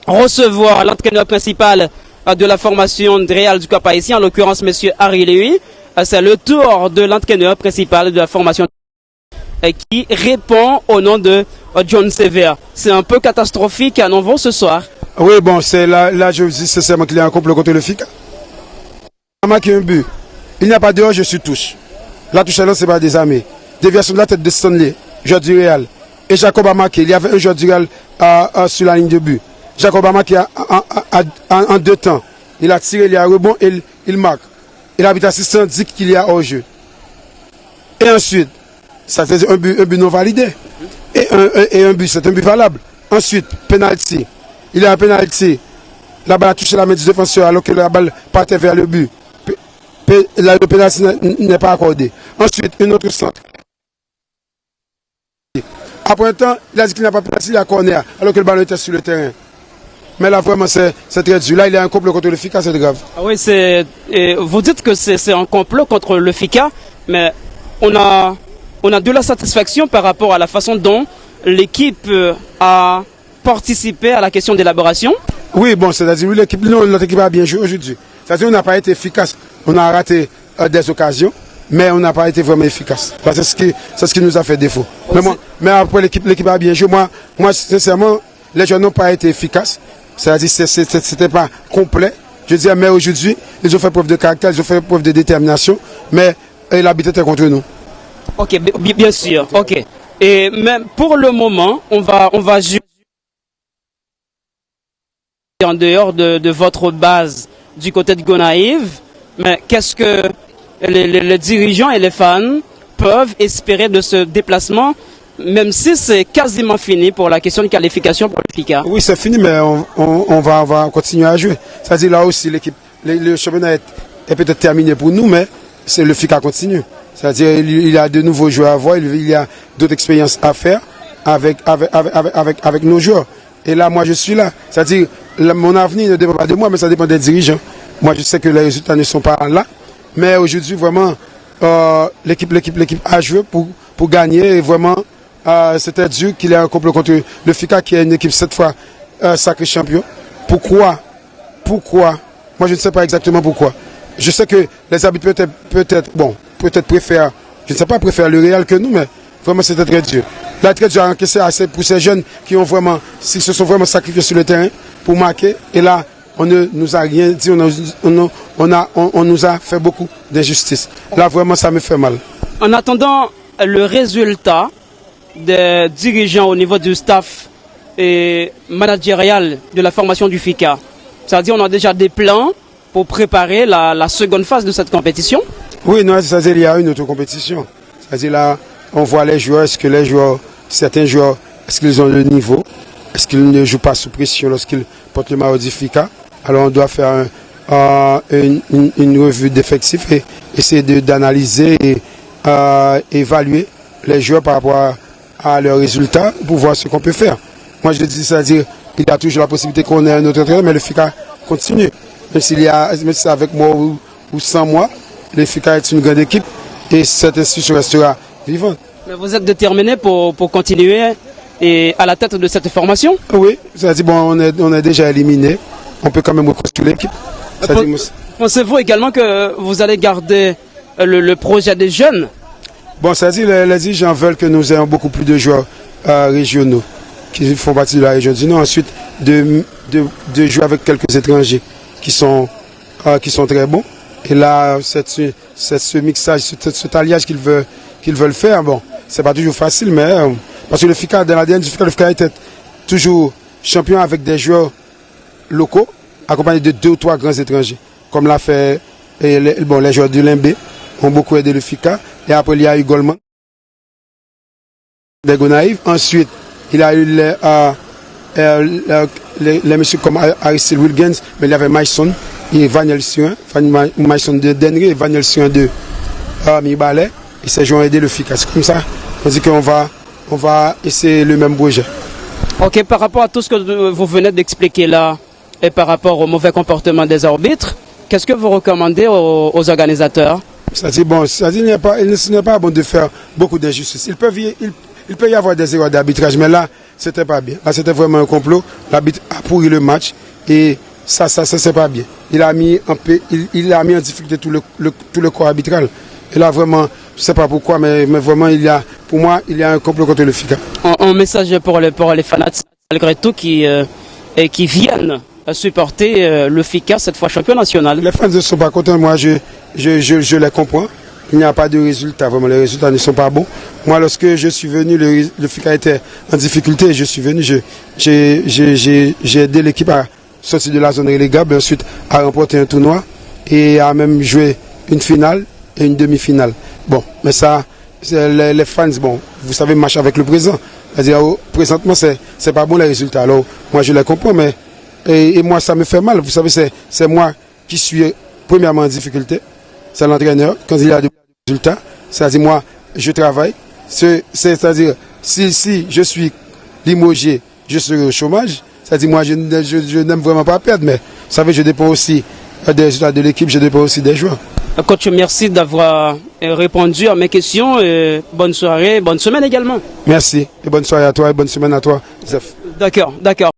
recevoir l'entraîneur principal de la formation de Real du Cap Haïtien, en l'occurrence M. Harry Louis. C'est le tour de l'entraîneur principal de la formation qui répond au nom de John Sever. C'est un peu catastrophique à nouveau ce soir. Oui, bon, c'est là je dis sincèrement qu'il y a un complot contre le FICA. Il a marqué un but. Il n'y a pas dehors, je suis touche. La touche à l'autre, c'est pas des armées. Déviation de la tête de Stanley, joueur du Real. Et Jacob a marqué. Il y avait un joueur du Real sur la ligne de but. Jacob a marqué en 2 temps. Il a tiré, il a rebond et il marque. Et l'arbitre assistant dit qu'il y a hors-jeu. Et ensuite, ça faisait un but non validé. Et un but, c'est un but valable. Ensuite, penalty. Il y a un penalty. La balle a touché la main du défenseur alors que la balle partait vers le but. Le penalty n'est pas accordé. Ensuite, une autre centre. Après un temps, il a dit qu'il n'a pas penalty, il a corner alors que le ballon était sur le terrain. Mais là, vraiment, c'est très dur. Là, il y a un complot contre le FICA, c'est grave. Ah oui, vous dites que c'est un complot contre le FICA, mais on a de la satisfaction par rapport à la façon dont l'équipe a participé à la question d'élaboration. Oui, bon, c'est-à-dire, oui, notre équipe a bien joué aujourd'hui. C'est-à-dire, on n'a pas été efficace. On a raté des occasions, mais on n'a pas été vraiment efficace. C'est ce qui nous a fait défaut. Mais après, l'équipe a bien joué. Moi, sincèrement, les joueurs n'ont pas été efficaces. C'est-à-dire que ce n'était pas complet. Je dis, mais aujourd'hui, ils ont fait preuve de caractère, ils ont fait preuve de détermination, mais l'arbitre était contre nous. Ok, bien sûr. Ok. Et même pour le moment, on va juger en dehors de votre base du côté de Gonaïves. Mais qu'est-ce que les dirigeants et les fans peuvent espérer de ce déplacement? Même si c'est quasiment fini pour la question de qualification pour le FICA. Oui, c'est fini, mais on va continuer à jouer. C'est-à-dire là aussi, le championnat est peut-être terminé pour nous, mais le FICA continue. C'est-à-dire il y a de nouveaux joueurs à voir, il y a d'autres expériences à faire avec nos joueurs. Et là, moi, je suis là. C'est-à-dire, mon avenir ne dépend pas de moi, mais ça dépend des dirigeants. Moi, je sais que les résultats ne sont pas là, mais aujourd'hui, vraiment, l'équipe a joué pour gagner et vraiment. C'était dur qu'il y ait un complot contre le FICA qui est une équipe cette fois sacré champion. Pourquoi? Moi je ne sais pas exactement pourquoi. Je sais que les arbitres peut-être préfèrent le Real que nous, mais vraiment c'était très dur. Là très dur à encaisser pour ces jeunes qui se sont vraiment sacrifiés sur le terrain pour marquer. Et là on ne nous a rien dit, on nous a fait beaucoup d'injustice. Là vraiment ça me fait mal. En attendant le résultat des dirigeants au niveau du staff et managérial de la formation du FICA. C'est-à-dire on a déjà des plans pour préparer la seconde phase de cette compétition. Oui, non, c'est-à-dire il y a une autre compétition. C'est-à-dire là, on voit les joueurs, certains joueurs, est-ce qu'ils ont le niveau? Est-ce qu'ils ne jouent pas sous pression lorsqu'ils portent le maillot du FICA? Alors on doit faire une revue d'effectifs et essayer d'analyser et évaluer les joueurs par rapport à leurs résultats pour voir ce qu'on peut faire. Moi je dis, c'est-à-dire il y a toujours la possibilité qu'on ait un autre entraîneur, mais le FICA continue. Même si c'est avec moi ou sans moi, le FICA est une grande équipe et cette institution restera vivante. Mais vous êtes déterminé pour continuer et à la tête de cette formation? Oui, c'est-à-dire on est déjà éliminé, on peut quand même reconstruire l'équipe. Pensez-vous également que vous allez garder le projet des jeunes? Bon, c'est-à-dire les dirigeants veulent que nous ayons beaucoup plus de joueurs régionaux qui font partie de la région du Nord. Ensuite, de jouer avec quelques étrangers qui sont très bons. Et là, c'est ce mixage, cet alliage qu'ils veulent faire. Bon, c'est pas toujours facile, mais parce que le FICA, dans l'ADN du FICA, le FICA était toujours champion avec des joueurs locaux, accompagnés de 2 ou 3 grands étrangers, comme l'a fait les joueurs du Limbé ont beaucoup aidé le FICA. Et après, il y a eu Goldman, des Gonaïves. Ensuite, il y a eu les messieurs comme Aristide Wilgens, mais il y avait Maïson et Vaniel Suin, Maïson de Denry et Vaniel Suin de Mibalais. Et ces gens ont aidé le FICA. C'est comme ça. On dit qu'on va essayer le même projet. Ok, par rapport à tout ce que vous venez d'expliquer là, et par rapport au mauvais comportement des arbitres, qu'est-ce que vous recommandez aux organisateurs? C'est-à-dire, bon, ce n'est pas bon de faire beaucoup d'injustices. Il peut y avoir des erreurs d'arbitrage, mais là, c'était pas bien. Là, c'était vraiment un complot. L'arbitre a pourri le match et ça, c'est pas bien. Il a mis en difficulté tout le corps arbitral. Et là, vraiment, je sais pas pourquoi, mais vraiment, pour moi, il y a un complot contre le FICA. Un message pour les fanatiques, malgré tout, qui viennent supporter le FICA, cette fois champion national. Les fans ne sont pas contents. Moi, je les comprends. Il n'y a pas de résultats. Vraiment, les résultats ne sont pas bons. Moi, lorsque je suis venu, le FICA était en difficulté. Je suis venu, j'ai aidé l'équipe à sortir de la zone relégable, ensuite à remporter un tournoi et à même jouer une finale et une demi-finale. Bon, mais ça, les fans, bon, vous savez, marchent avec le présent. C'est-à-dire, présentement, c'est pas bon les résultats. Alors, moi, je les comprends, mais et moi, ça me fait mal. Vous savez, c'est moi qui suis premièrement en difficulté. C'est l'entraîneur. Quand il y a des résultats, c'est-à-dire, moi, je travaille. C'est-à-dire, si je suis limogé, je serai au chômage. C'est-à-dire, moi, je n'aime vraiment pas perdre, mais vous savez, je dépends aussi des résultats de l'équipe, je dépends aussi des joueurs. Coach, merci d'avoir répondu à mes questions. Bonne soirée, bonne semaine également. Merci et bonne soirée à toi et bonne semaine à toi, Zef. D'accord, d'accord.